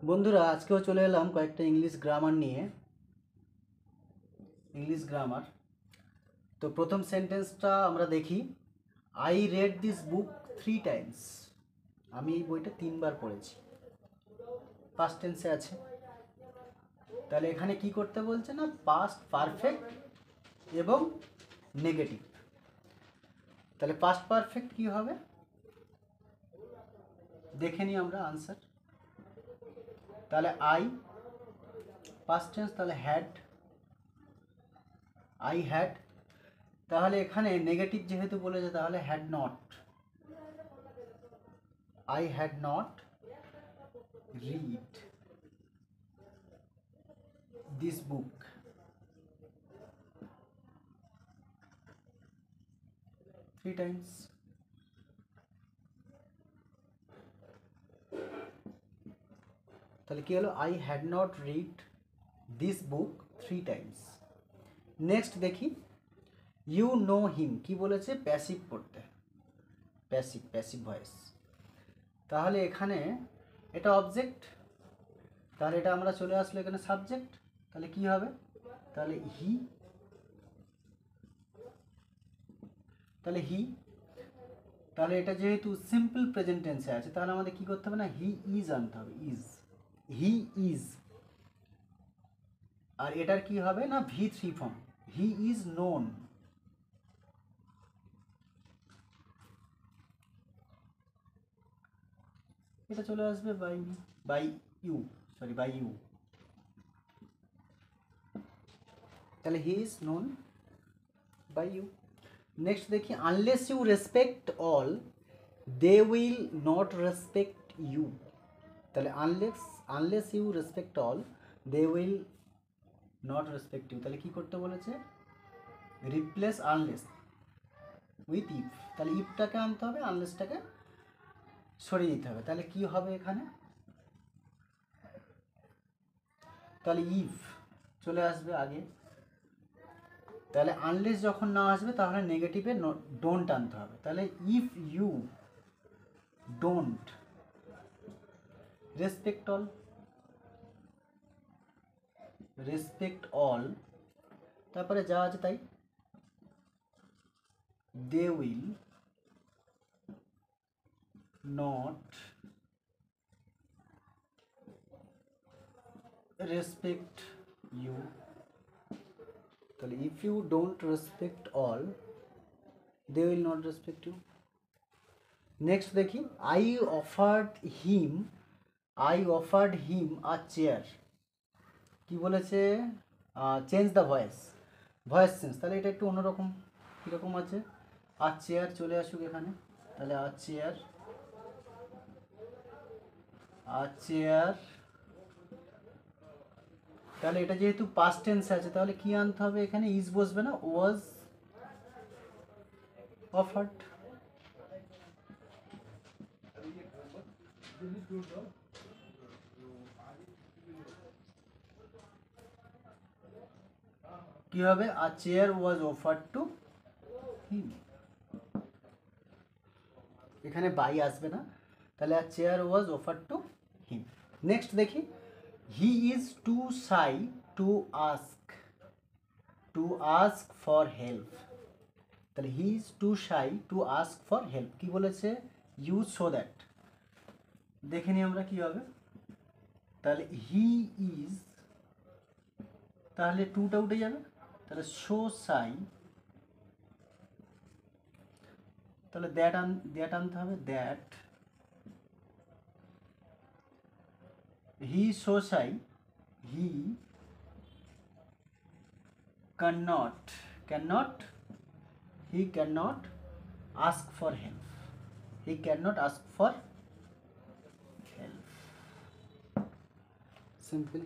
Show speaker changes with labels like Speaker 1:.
Speaker 1: বন্ধুরা আজকেও চলে এলাম কয়েকটা ইংলিশ গ্রামার নিয়ে। ইংলিশ গ্রামার তো প্রথম সেন্টেন্সটা আমরা দেখি। I red this book 3 Times. আমি এই বইটা 3বার পড়েছি। পাস্ট টেন্সে আছে। তাহলে এখানে কি করতে বলছে না, পাস্ট পারফেক্ট এবং নেগেটিভ। তাহলে পাস্ট পারফেক্ট কি হবে দেখে নিই আমরা আনসার। তাহলে আই পাস্ট টেন্স, তাহলে হ্যাড, আই হ্যাড। তাহলে এখানে নেগেটিভ যেহেতু বলেছে তাহলে had not, I had not read this book. Three Times. তাহলে কি হলো, I had not read this book 3 Times. Next দেখি, ইউ নো হিম কি বলেছে, প্যাসিভ পড়তে, প্যাসিভ, প্যাসিভ ভয়েস। তাহলে এখানে এটা অবজেক্ট, তাহলে এটা আমরা চলে আসলো এখানে সাবজেক্ট। তাহলে কি হবে, তাহলে হি, তাহলে হি। তাহলে এটা যেহেতু সিম্পল প্রেজেন্ট টেন্সে আছে তাহলে আমাদের কি করতে হবে না, হি ইজ আনতে হবে, ইজ, হি ইজ। আর এটার কি হবে না, V3 form, he is known. এটা চলে আসবে by you, sorry by you. তাহলে he is known by you. Next দেখি, unless you respect all they will not respect you. তাহলে unless you respect all they will not respect you. তাহলে কি করতে বলেছে, রিপ্লেস আনলেস উইথ ইফ। তাহলে ইফটাকে আনতে হবে, আনলেসটাকে সরিয়ে দিতে হবে। তাহলে কি হবে এখানে, তাহলে ইফ চলে আসবে আগে। তাহলে আনলেস যখন না আসবে তাহলে নেগেটিভে ডোন্ট আনতে হবে। তাহলে if you don't respect all, respect all, তারপরে যা আছে তাই, they will not respect you. তাহলে if you don't respect all they will not respect you. Next দেখি, I offered him a chair. কি বলেছে, change the voice, voice change. তাহলে এটা একটু অন্যরকম, কীরকম আছে, আর চেয়ার চলে আসুক এখানে। তাহলে আর চেয়ার, আর চেয়ার। তাহলে এটা যেহেতু পাস্ট টেন্স আছে তাহলে কি আনতে হবে এখানে, ইজ বসবে না, ওয়াজ অফার্ড। কি হবে, a chair was offered to him. এখানে বাই আসবে না, তাহলে a chair was offered to him. Next দেখি, he is too shy to ask for help. তাহলে he is too shy to ask for help. কি বলেছে, ইউজ সো দ্যাট। দেখে নিই আমরা কি হবে। তাহলে হি ইজ, তাহলে টুটা উঠে যাবে, তাহলে সো শাই, তাহলে দ্যাট আনতে হবে, that he so shy, he cannot he cannot ask for help, he cannot ask for help, simple.